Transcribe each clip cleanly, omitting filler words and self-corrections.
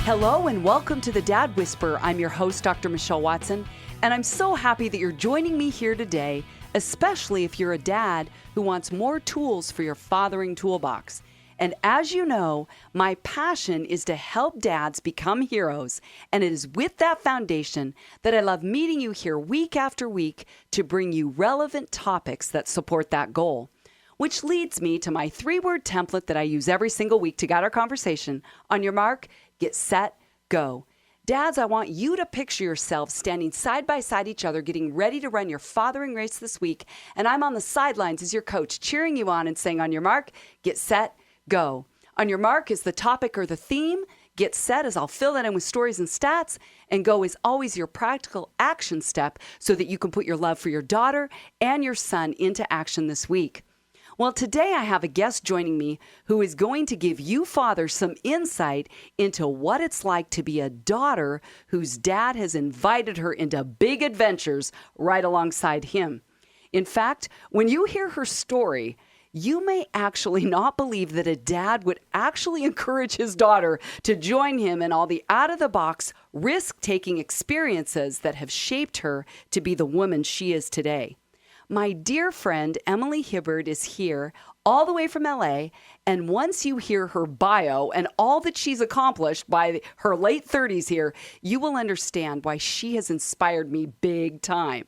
Hello and welcome to the Dad Whisperer. I'm your host, Dr. Michelle Watson, and I'm so happy that you're joining me here today, especially if you're a dad who wants more tools for your fathering toolbox. And as you know, my passion is to help dads become heroes, and it is with that foundation that I love meeting you here week after week to bring you relevant topics that support that goal. Which leads me to my 3-word template that I use every single week to guide our conversation. On your mark, get set, go. Dads, I want you to picture yourselves standing side by side each other, getting ready to run your fathering race this week. And I'm on the sidelines as your coach, cheering you on and saying, on your mark, get set, go. On your mark is the topic or the theme. Get set as I'll fill that in with stories and stats. And go is always your practical action step so that you can put your love for your daughter and your son into action this week. Well, today I have a guest joining me who is going to give you fathers some insight into what it's like to be a daughter whose dad has invited her into big adventures right alongside him. In fact, when you hear her story, you may actually not believe that a dad would actually encourage his daughter to join him in all the out-of-the-box, risk-taking experiences that have shaped her to be the woman she is today. My dear friend, Emily Hibbard, is here all the way from LA, and once you hear her bio and all that she's accomplished by her late 30s here, you will understand why she has inspired me big time.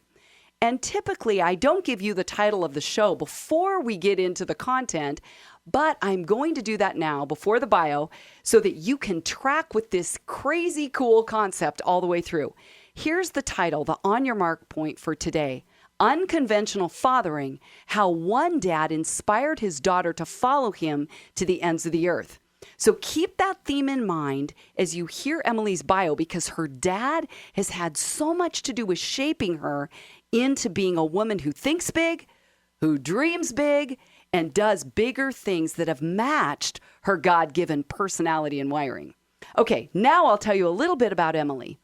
And typically, I don't give you the title of the show before we get into the content, but I'm going to do that now before the bio so that you can track with this crazy cool concept all the way through. Here's the title, the on your mark point for today. Unconventional Fathering, How One Dad Inspired His Daughter to Follow Him to the Ends of the Earth. So keep that theme in mind as you hear Emily's bio, because her dad has had so much to do with shaping her into being a woman who thinks big, who dreams big, and does bigger things that have matched her God-given personality and wiring. Okay, now I'll tell you a little bit about Emily.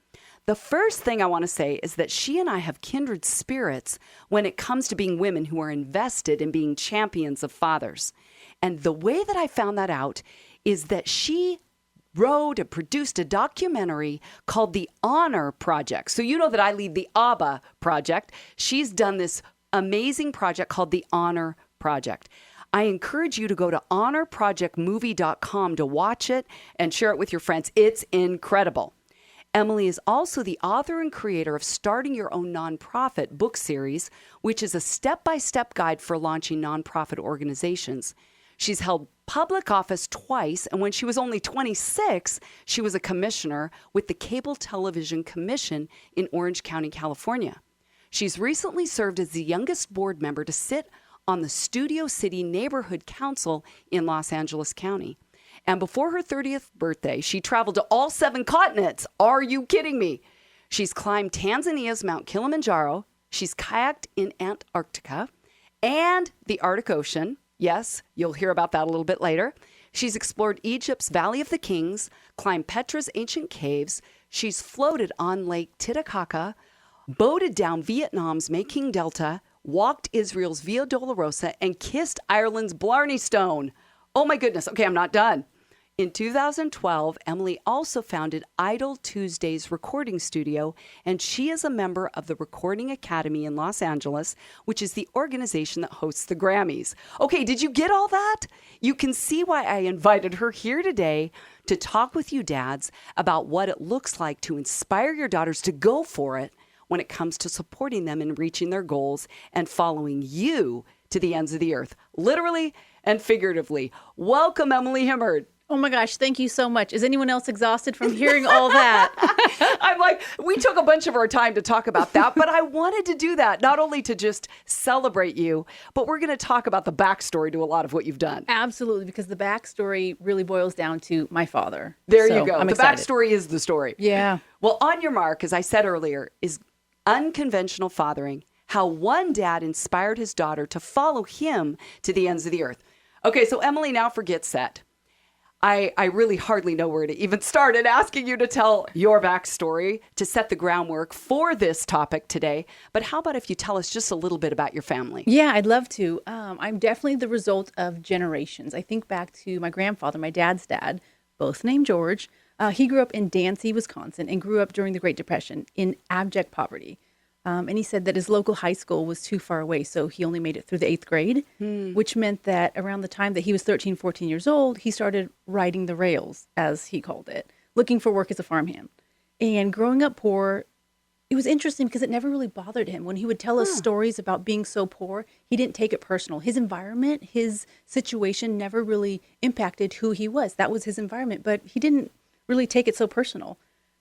The first thing I want to say is that she and I have kindred spirits when it comes to being women who are invested in being champions of fathers. And the way that I found that out is that she wrote and produced a documentary called The Honor Project. So you know that I lead the ABBA project. She's done this amazing project called The Honor Project. I encourage you to go to honorprojectmovie.com to watch it and share it with your friends. It's incredible. Emily is also the author and creator of Starting Your Own Nonprofit book series, which is a step-by-step guide for launching nonprofit organizations. She's held public office twice, and when she was only 26, she was a commissioner with the Cable Television Commission in Orange County, California. She's recently served as the youngest board member to sit on the Studio City Neighborhood Council in Los Angeles County. And before her 30th birthday, she traveled to all 7 continents. Are you kidding me? She's climbed Tanzania's Mount Kilimanjaro. She's kayaked in Antarctica and the Arctic Ocean. Yes, you'll hear about that a little bit later. She's explored Egypt's Valley of the Kings, climbed Petra's ancient caves. She's floated on Lake Titicaca, boated down Vietnam's Mekong Delta, walked Israel's Via Dolorosa, and kissed Ireland's Blarney Stone. Oh my goodness. Okay, I'm not done. In 2012, Emily also founded Idol Tuesdays Recording Studio, and she is a member of the Recording Academy in Los Angeles, which is the organization that hosts the Grammys. Okay, did you get all that? You can see why I invited her here today to talk with you dads about what it looks like to inspire your daughters to go for it when it comes to supporting them in reaching their goals and following you to the ends of the earth, literally and figuratively. Welcome, Emily Hibbard. Oh my gosh, thank you so much. Is anyone else exhausted from hearing all that? I'm like, we took a bunch of our time to talk about that, but I wanted to do that, not only to just celebrate you, but we're going to talk about the backstory to a lot of what you've done. Absolutely, because the backstory really boils down to my father. There you go. I'm the excited. Backstory is the story. Yeah. Well, on your mark, as I said earlier, is Unconventional Fathering, How One Dad Inspired His Daughter to Follow Him to the Ends of the Earth. Okay, so Emily, now for Get Set. I really hardly know where to even start in asking you to tell your backstory to set the groundwork for this topic today. But how about if you tell us just a little bit about your family? Yeah, I'd love to. I'm definitely the result of generations. I think back to my grandfather, my dad's dad, both named George. He grew up in Dancy, Wisconsin, and grew up during the Great Depression in abject poverty. And he said that his local high school was too far away, so he only made it through the 8th grade, which meant that around the time that he was 13, 14 years old, he started riding the rails, as he called it, looking for work as a farmhand. And growing up poor, it was interesting because it never really bothered him. When he would tell us stories about being so poor, he didn't take it personal. His environment, his situation never really impacted who he was. That was his environment, but he didn't really take it so personal.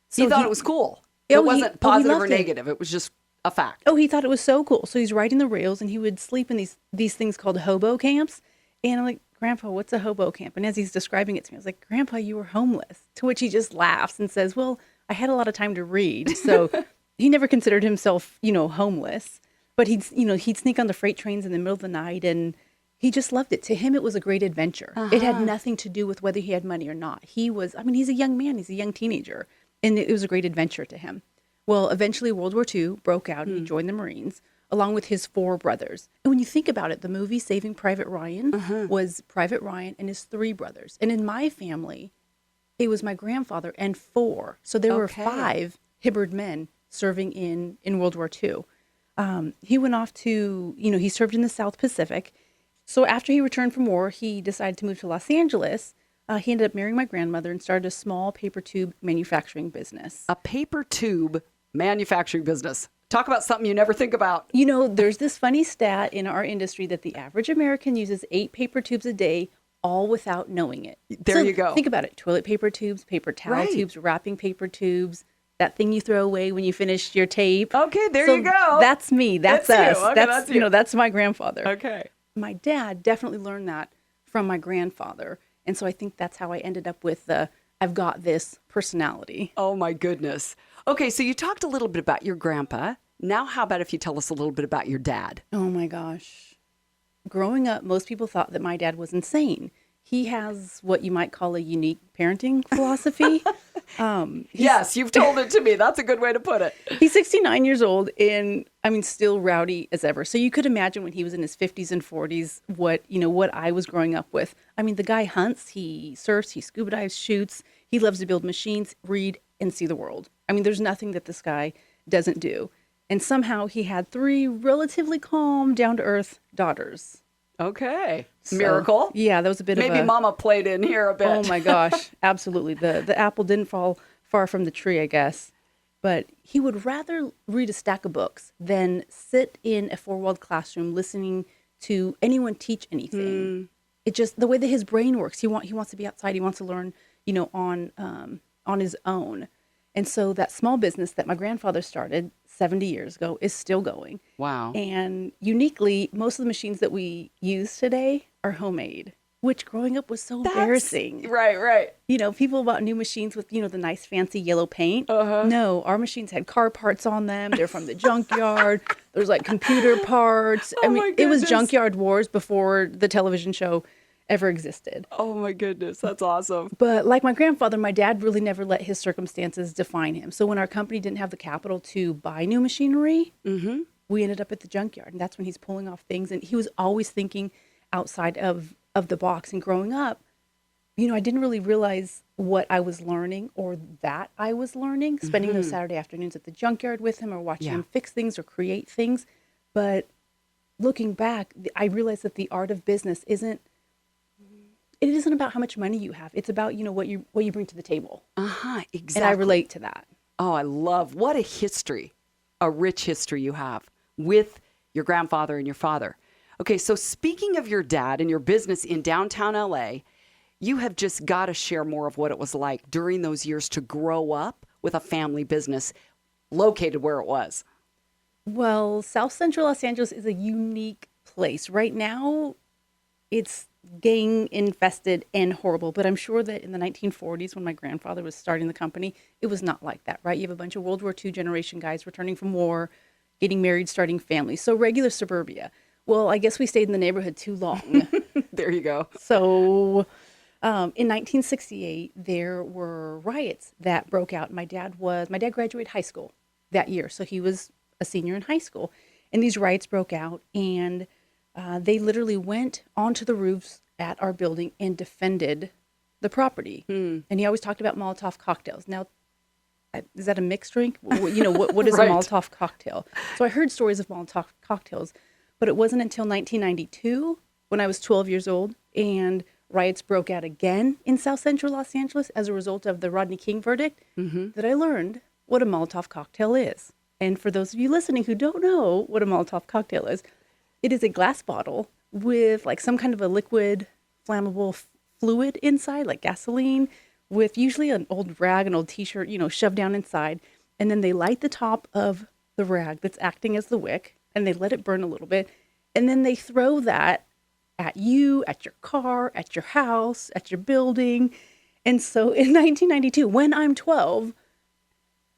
So he thought it was cool. It wasn't positive or negative. It was just a fact. Oh, he thought it was so cool. So he's riding the rails, and he would sleep in these things called hobo camps. And I'm like, Grandpa, what's a hobo camp? And as he's describing it to me, I was like, Grandpa, you were homeless. To which he just laughs and says, well, I had a lot of time to read. So he never considered himself, homeless. But he'd sneak on the freight trains in the middle of the night, and he just loved it. To him, it was a great adventure. It had nothing to do with whether he had money or not. He's a young man. He's a young teenager. And it was a great adventure to him. Well, eventually World War II broke out and he joined the Marines along with his 4 brothers. And when you think about it, the movie Saving Private Ryan was Private Ryan and his 3 brothers. And in my family, it was my grandfather and 4. So there were 5 Hibbard men serving in World War II. He went off to, he served in the South Pacific. So after he returned from war, he decided to move to Los Angeles. He ended up marrying my grandmother and started a small paper tube manufacturing business. A paper tube manufacturing business. Talk about something you never think about. There's this funny stat in our industry that the average American uses 8 paper tubes a day, all without knowing it. There you go. Think about it. Toilet paper tubes, paper towel tubes, wrapping paper tubes, that thing you throw away when you finish your tape. Okay, you go. That's me. That's us. You. Okay, that's you. That's my grandfather. Okay. My dad definitely learned that from my grandfather. And so I think that's how I ended up with I've got this personality. Oh, my goodness. Okay, so you talked a little bit about your grandpa. Now, how about if you tell us a little bit about your dad? Oh, my gosh. Growing up, most people thought that my dad was insane. He has what you might call a unique parenting philosophy. Yes, you've told it to me. That's a good way to put it. He's 69 years old and, still rowdy as ever. So you could imagine when he was in his 50s and 40s what I was growing up with. The guy hunts, he surfs, he scuba dives, shoots. He loves to build machines, read, and see the world. There's nothing that this guy doesn't do. And somehow he had 3 relatively calm, down-to-earth daughters. Okay. Miracle. Yeah, that was a bit Maybe Mama played in here a bit. Oh, my gosh. Absolutely. The apple didn't fall far from the tree, I guess. But he would rather read a stack of books than sit in a 4-walled classroom listening to anyone teach anything. It just, the way that his brain works, he wants to be outside. He wants to learn, on his own. And so that small business that my grandfather started 70 years ago is still going. Wow. And uniquely, most of the machines that we use today are homemade, which growing up was so embarrassing. Right. People bought new machines with, the nice fancy yellow paint. No, our machines had car parts on them. They're from the junkyard. There's like computer parts. It was Junkyard Wars before the television show ever existed. Oh my goodness, that's awesome. But like my grandfather, my dad really never let his circumstances define him. So when our company didn't have the capital to buy new machinery, we ended up at the junkyard. And that's when he's pulling off things. And he was always thinking outside of the box. And growing up, I didn't really realize what I was learning or that I was learning, spending those Saturday afternoons at the junkyard with him or watching him fix things or create things. But looking back, I realized that the art of business isn't about how much money you have. It's about, what you bring to the table. Exactly. And I relate to that. Oh, I love, what a history, a rich history you have with your grandfather and your father. Okay, so speaking of your dad and your business in downtown LA, you have just got to share more of what it was like during those years to grow up with a family business located where it was. Well, South Central Los Angeles is a unique place. Right now, it's gang infested and horrible, but I'm sure that in the 1940s when my grandfather was starting the company, it was not like that, right? You have a bunch of World War II generation guys returning from war, getting married, starting families. So regular suburbia. Well, I guess we stayed in the neighborhood too long. There you go. So in 1968, there were riots that broke out. My dad graduated high school that year, so he was a senior in high school. And these riots broke out, and they literally went onto the roofs at our building and defended the property. And he always talked about Molotov cocktails. Now, is that a mixed drink? What is Right. a Molotov cocktail? So I heard stories of Molotov cocktails, but it wasn't until 1992 when I was 12 years old and riots broke out again in South Central Los Angeles as a result of the Rodney King verdict that I learned what a Molotov cocktail is. And for those of you listening who don't know what a Molotov cocktail is, it is a glass bottle with like some kind of a liquid flammable fluid inside, like gasoline, with usually an old rag, an old t-shirt, shoved down inside. And then they light the top of the rag that's acting as the wick, and they let it burn a little bit. And then they throw that at you, at your car, at your house, at your building. And so in 1992, when I'm 12,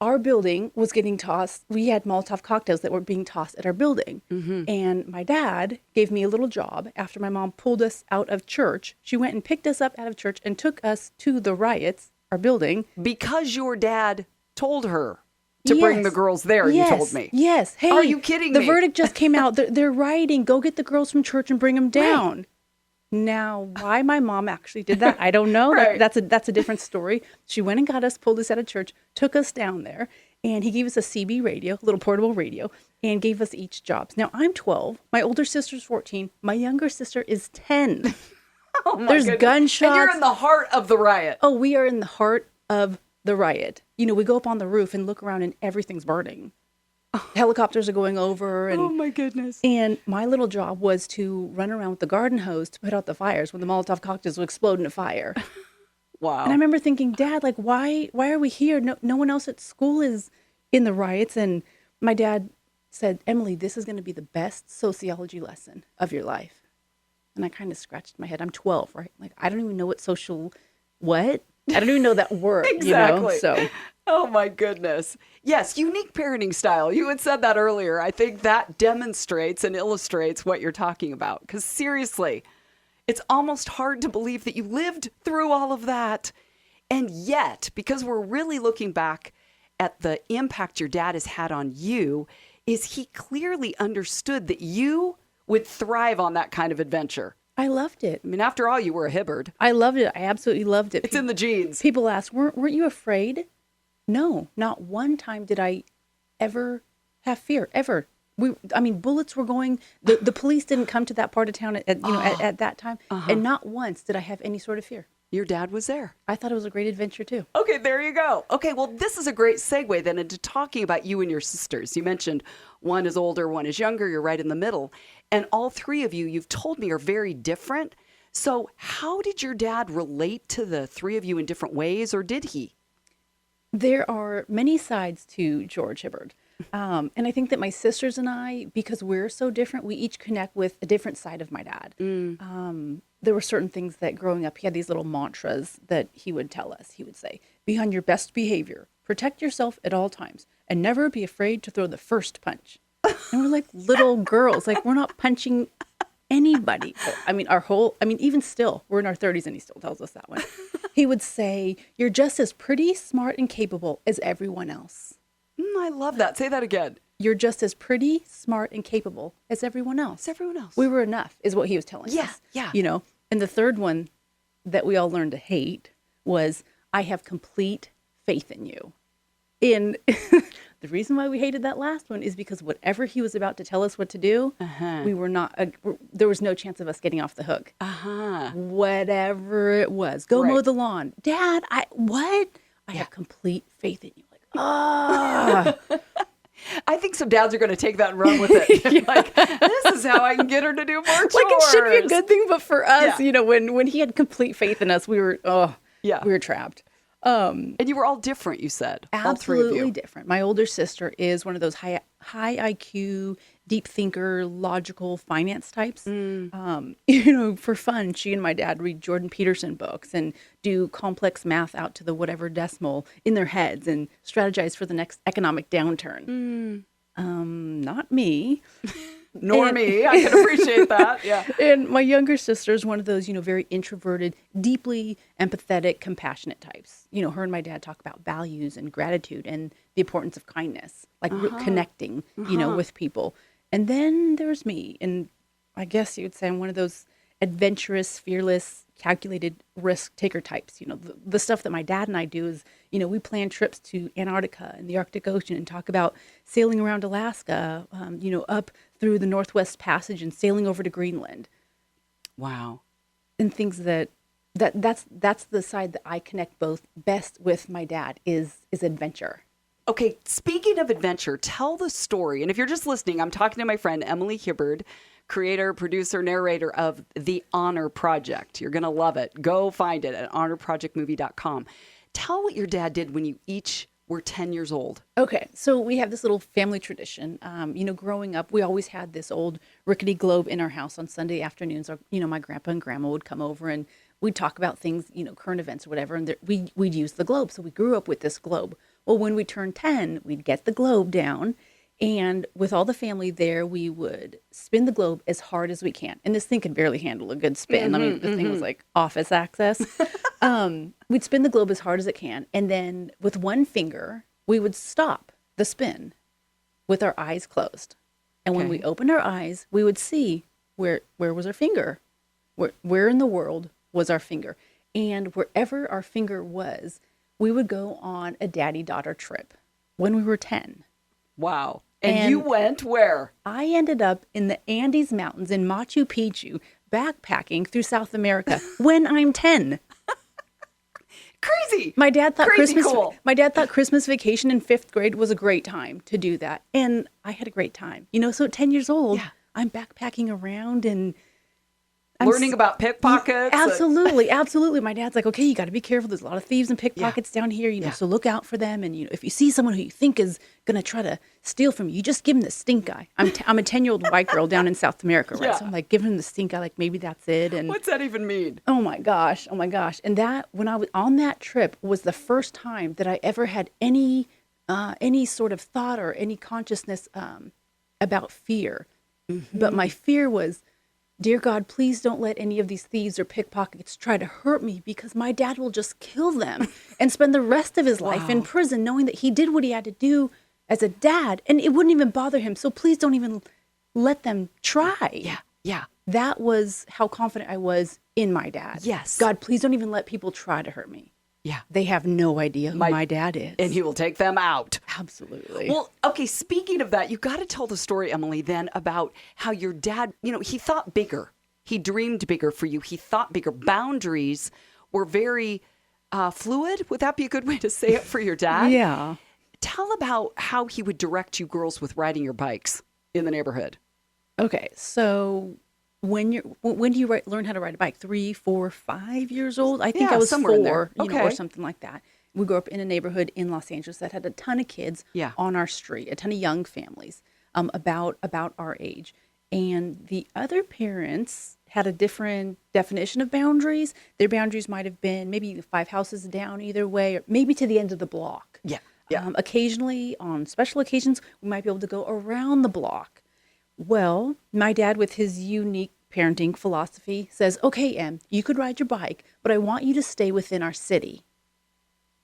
our building was getting tossed. We had Molotov cocktails that were being tossed at our building. And my dad gave me a little job after my mom pulled us out of church. She went and picked us up out of church and took us to the riots, our building. Because your dad told her to bring the girls there, Yes. you told me. Yes. Hey, Are you kidding the me? The verdict just came out. They're rioting. Go get the girls from church and bring them down. Right. Now, why my mom actually did that, I don't know. Right. That's a different story. She went and got us, pulled us out of church, took us down there, and he gave us a CB radio, a little portable radio, and gave us each jobs. Now, I'm 12. My older sister's 14. My younger sister is 10. Oh my There's goodness. gunshots. And you're in the heart of the riot. Oh, we are in the heart of the riot. We go up on the roof and look around and everything's burning. Helicopters are going over. And, Oh my goodness. And my little job was to run around with the garden hose to put out the fires when the Molotov cocktails would explode into fire. Wow. And I remember thinking, Dad, like, why are we here? No one else at school is in the riots. And my dad said, Emily, this is going to be the best sociology lesson of your life. And I kind of scratched my head. I'm 12, right? Like, I don't even know what? I don't even know that word. Exactly. So, oh my goodness. Yes, unique parenting style. You had said that earlier. I think that demonstrates and illustrates what you're talking about. Because seriously, it's almost hard to believe that you lived through all of that. And yet, because we're really looking back at the impact your dad has had on you, is he clearly understood that you would thrive on that kind of adventure. I loved it. I mean, after all, you were a Hibbard. I loved it. I absolutely loved it. It's in the genes. People ask, weren't you afraid? No, not one time did I ever have fear, ever. Bullets were going. The police didn't come to that part of town at that time, and not once did I have any sort of fear. Your dad was there. I thought it was a great adventure too. Okay, there you go. Okay, well, this is a great segue then into talking about you and your sisters. You mentioned one is older, one is younger. You're right in the middle. And all three of you, you've told me, are very different. So how did your dad relate to the three of you in different ways, or did he? There are many sides to George Hibbard. And I think that my sisters and I, because we're so different, we each connect with a different side of my dad. There were certain things that growing up, he had these little mantras that he would tell us. He would say, be on your best behavior, protect yourself at all times, and never be afraid to throw the first punch. And we're like little girls, like we're not punching anybody. Even still, we're in our 30s and he still tells us that one. He would say, you're just as pretty, smart, and capable as everyone else. I love that. Say that again. You're just as pretty, smart, and capable as everyone else. As everyone else. We were enough, is what he was telling us. Yeah. And the third one that we all learned to hate was, I have complete faith in you. And the reason why we hated that last one is because whatever he was about to tell us what to do, we were not, there was no chance of us getting off the hook. Whatever it was. Go mow the lawn. Dad, what? I have complete faith in you. Like, I think some dads are going to take that and run with it. Like, this is how I can get her to do more chores. Like, it should be a good thing, but for us, when he had complete faith in us, we were trapped. And you were all different, you said. Absolutely all three of you. Different. My older sister is one of those high IQ, deep thinker, logical finance types. For fun, she and my dad read Jordan Peterson books and do complex math out to the whatever decimal in their heads and strategize for the next economic downturn. Not me. Nor me. I can appreciate that. Yeah. And my younger sister is one of those, very introverted, deeply empathetic, compassionate types. Her and my dad talk about values and gratitude and the importance of kindness, like connecting, with people. And then there's me. And I guess you would say I'm one of those adventurous, fearless, calculated risk taker types. The stuff that my dad and I do is, we plan trips to Antarctica and the Arctic Ocean and talk about sailing around Alaska, up through the Northwest Passage and sailing over to Greenland. Wow. And things that's the side that I connect both best with my dad is adventure. Okay, speaking of adventure, tell the story. And if you're just listening, I'm talking to my friend Emily Hibbard, creator, producer, narrator of The Honor Project. You're going to love it. Go find it at honorprojectmovie.com. Tell what your dad did when you each were 10 years old. Okay, so we have this little family tradition. Growing up, we always had this old rickety globe in our house on Sunday afternoons. My grandpa and grandma would come over and we'd talk about things, current events or whatever, and we'd use the globe. So we grew up with this globe. Well, when we turned 10, we'd get the globe down, and with all the family there, we would spin the globe as hard as we can. And this thing could barely handle a good spin. The thing was like office access. We'd spin the globe as hard as it can, and then with one finger, we would stop the spin with our eyes closed. And when we opened our eyes, we would see where was our finger? Where in the world was our finger? And wherever our finger was, we would go on a daddy-daughter trip when we were 10. Wow. And you went where? I ended up in the Andes Mountains in Machu Picchu, backpacking through South America when I'm 10. Crazy. My dad thought cool. My dad thought Christmas vacation in 5th grade was a great time to do that. And I had a great time. So at 10 years old, I'm backpacking around and learning about pickpockets. Absolutely. My dad's like, okay, you got to be careful. There's a lot of thieves and pickpockets down here, so look out for them. And, if you see someone who you think is going to try to steal from you, you just give him the stink eye. I'm a 10-year-old white girl down in South America, right? So I'm like, give him the stink eye, like maybe that's it. And what's that even mean? Oh my gosh. And that, when I was on that trip, was the first time that I ever had any sort of thought or any consciousness about fear. Mm-hmm. But my fear was, dear God, please don't let any of these thieves or pickpockets try to hurt me, because my dad will just kill them and spend the rest of his life in prison, knowing that he did what he had to do as a dad, and it wouldn't even bother him. So please don't even let them try. Yeah. That was how confident I was in my dad. Yes. God, please don't even let people try to hurt me. Yeah. They have no idea who my dad is. And he will take them out. Absolutely. Well, okay, speaking of that, you got to tell the story, Emily, then about how your dad, he thought bigger. He dreamed bigger for you. He thought bigger. Boundaries were very fluid. Would that be a good way to say it for your dad? Yeah. Tell about how he would direct you girls with riding your bikes in the neighborhood. Okay, so when do you learn how to ride a bike? 3, 4, 5 years old? I think I was somewhere 4, in there. or something like that. We grew up in a neighborhood in Los Angeles that had a ton of kids on our street, a ton of young families about our age. And the other parents had a different definition of boundaries. Their boundaries might have been maybe 5 houses down either way, or maybe to the end of the block. Yeah. Occasionally, on special occasions, we might be able to go around the block. Well, my dad, with his unique parenting philosophy, says, okay, Em, you could ride your bike, but I want you to stay within our city.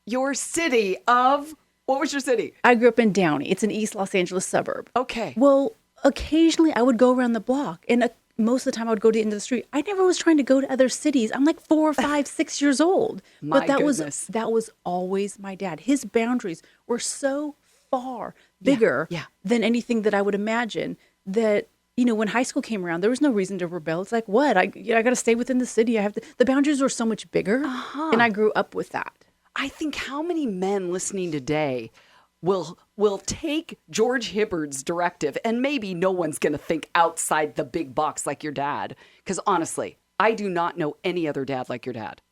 Your city of, what was your city? I grew up in Downey. It's an East Los Angeles suburb. Okay. Well, occasionally I would go around the block, and most of the time I would go to the end of the street. I never was trying to go to other cities. I'm like 4, 5, 6 years old. My but that goodness. that was always my dad. His boundaries were so far bigger than anything that I would imagine that, when high school came around, there was no reason to rebel. It's like, what? I got to stay within the city. The boundaries were so much bigger, and I grew up with that. I think how many men listening today will take George Hibbard's directive, and maybe no one's going to think outside the big box like your dad. Because honestly, I do not know any other dad like your dad.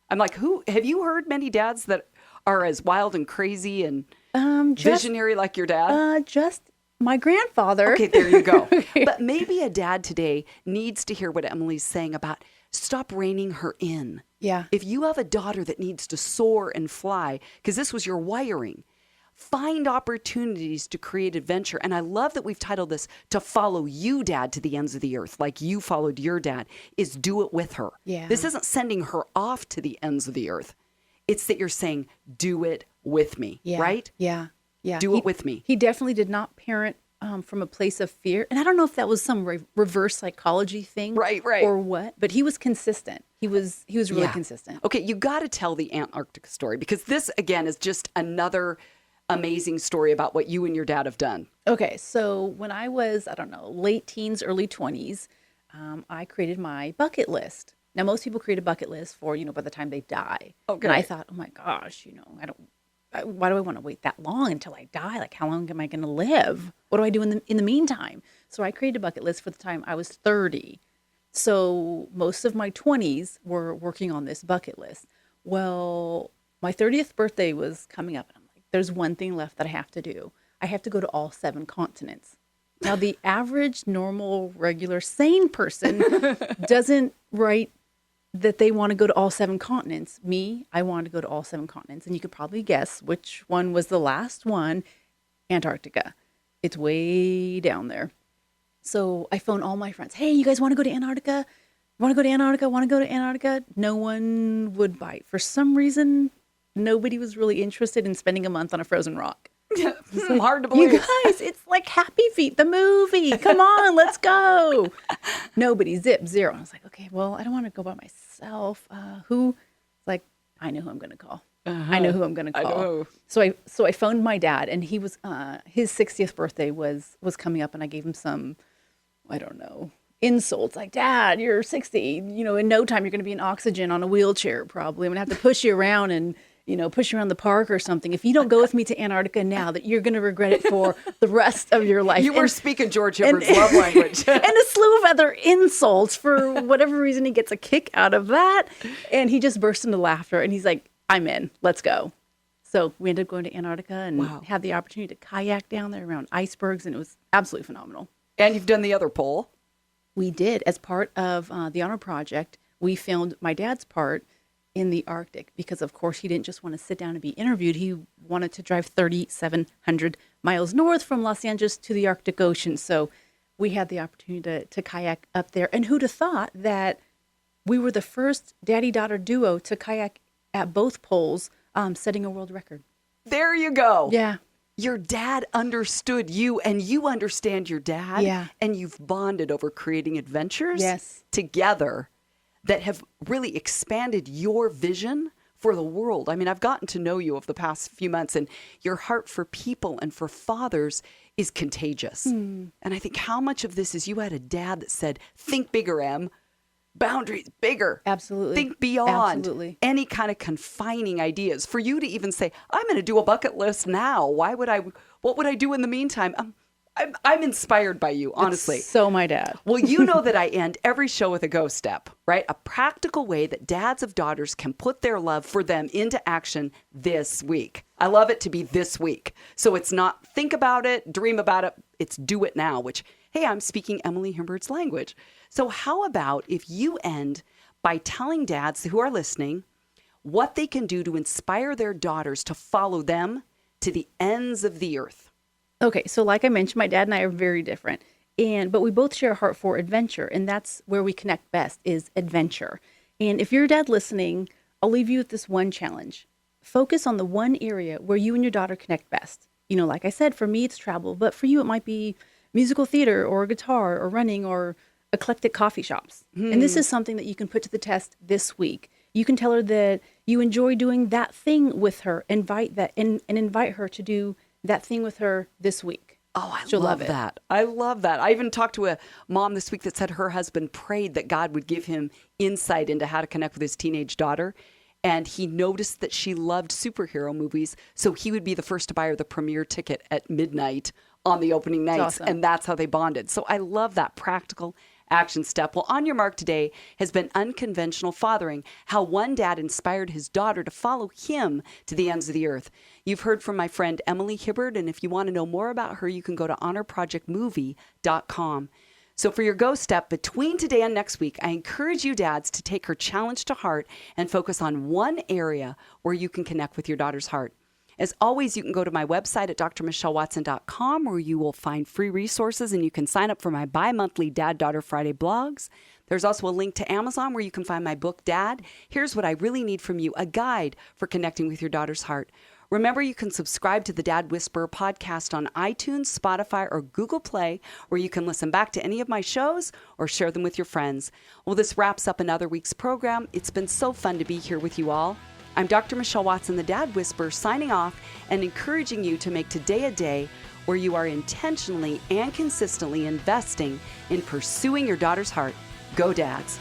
I'm like, have you heard many dads that are as wild and crazy and visionary like your dad? Just my grandfather. Okay, there you go. But maybe a dad today needs to hear what Emily's saying about stop reining her in. Yeah. If you have a daughter that needs to soar and fly, because this was your wiring, find opportunities to create adventure. And I love that we've titled this To Follow You, Dad, to the Ends of the Earth, like you followed your dad, is do it with her. Yeah. This isn't sending her off to the ends of the earth. It's that you're saying, do it with me, right? Yeah. Do it with me. He definitely did not parent from a place of fear. And I don't know if that was some reverse psychology thing, Right. or what. But he was consistent. He was really Yeah. consistent. Okay, you got to tell the Antarctica story because this, again, is just another amazing story about what you and your dad have done. Okay, so when I was, I don't know, late teens, early 20s, I created my bucket list. Now, most people create a bucket list for, by the time they die. Okay. And I thought, oh my gosh, why do I want to wait that long until I die? Like, how long am I going to live? What do I do in the meantime? So I created a bucket list for the time I was 30. So most of my 20s were working on this bucket list. Well, my 30th birthday was coming up, and I'm like, there's one thing left that I have to do. I have to go to all 7 continents. Now, the average, normal, regular, sane person doesn't write that they want to go to all 7 continents. Me, I wanted to go to all 7 continents. And you could probably guess which one was the last one. Antarctica. It's way down there. So I phoned all my friends. Hey, you guys want to go to Antarctica? Want to go to Antarctica? Want to go to Antarctica? No one would bite. For some reason, nobody was really interested in spending a month on a frozen rock. Hard to believe. You guys, it's like Happy Feet, the movie. Come on, let's go. Nobody, zero. I was like, okay, well, I don't want to go by myself. Who? Like, I know who I'm going to call. I know who I'm going to call. know. So I phoned my dad, and he was his 60th birthday was coming up, and I gave him some, I don't know, insults like, Dad, you're 60. In no time you're going to be in oxygen on a wheelchair. Probably I'm going to have to push you around and push you around the park or something. If you don't go with me to Antarctica now, that you're going to regret it for the rest of your life. You were speaking George Hibberd's love language. And a slew of other insults. For whatever reason, he gets a kick out of that. And he just burst into laughter. And he's like, I'm in. Let's go. So we ended up going to Antarctica and had the opportunity to kayak down there around icebergs. And it was absolutely phenomenal. And you've done the other pole. We did. As part of the Honor Project, we filmed my dad's part in the Arctic because, of course, he didn't just want to sit down and be interviewed. He wanted to drive 3,700 miles north from Los Angeles to the Arctic Ocean. So we had the opportunity to kayak up there. And who'd have thought that we were the first daddy-daughter duo to kayak at both poles, setting a world record. There you go. Yeah. Your dad understood you, and you understand your dad. Yeah. And you've bonded over creating adventures together that have really expanded your vision for the world. I mean, I've gotten to know you over the past few months, and your heart for people and for fathers is contagious. And I think how much of this is you had a dad that said, think bigger, Em. Boundaries bigger. Absolutely. Think beyond Absolutely. any kind of confining ideas. For you to even say, I'm going to do a bucket list now. What would I do in the meantime? I'm inspired by you, honestly. That's so my dad. Well, you know that I end every show with a go step, right? A practical way that dads of daughters can put their love for them into action this week. I love it to be this week. So it's not think about it, dream about it. It's do it now, which, hey, I'm speaking Emily Himbert's language. So how about if you end by telling dads who are listening what they can do to inspire their daughters to follow them to the ends of the earth? Okay, so like I mentioned, my dad and I are very different, but we both share a heart for adventure, and that's where we connect best, is adventure. And if you're a dad listening, I'll leave you with this one challenge. Focus on the one area where you and your daughter connect best. Like I said, for me, it's travel, but for you, it might be musical theater or guitar or running or eclectic coffee shops. And this is something that you can put to the test this week. You can tell her that you enjoy doing that thing with her, invite her to do that thing with her this week. Oh, She'll love love it. that. I love that. I even talked to a mom this week that said her husband prayed that God would give him insight into how to connect with his teenage daughter. And he noticed that she loved superhero movies, so he would be the first to buy her the premiere ticket at midnight on the opening nights. Awesome. And that's how they bonded. So I love that practical action step. Well, On Your Mark today has been Unconventional Fathering, how one dad inspired his daughter to follow him to the ends of the earth. You've heard from my friend Emily Hibbert, and if you want to know more about her, you can go to honorprojectmovie.com. So for your go step between today and next week, I encourage you dads to take her challenge to heart and focus on one area where you can connect with your daughter's heart. As always, you can go to my website at drmichellewatson.com where you will find free resources and you can sign up for my bi-monthly Dad Daughter Friday blogs. There's also a link to Amazon where you can find my book, Dad, Here's What I Really Need From You, a guide for connecting with your daughter's heart. Remember, you can subscribe to the Dad Whisperer podcast on iTunes, Spotify, or Google Play, where you can listen back to any of my shows or share them with your friends. Well, this wraps up another week's program. It's been so fun to be here with you all. I'm Dr. Michelle Watson, the Dad Whisperer, signing off and encouraging you to make today a day where you are intentionally and consistently investing in pursuing your daughter's heart. Go Dads!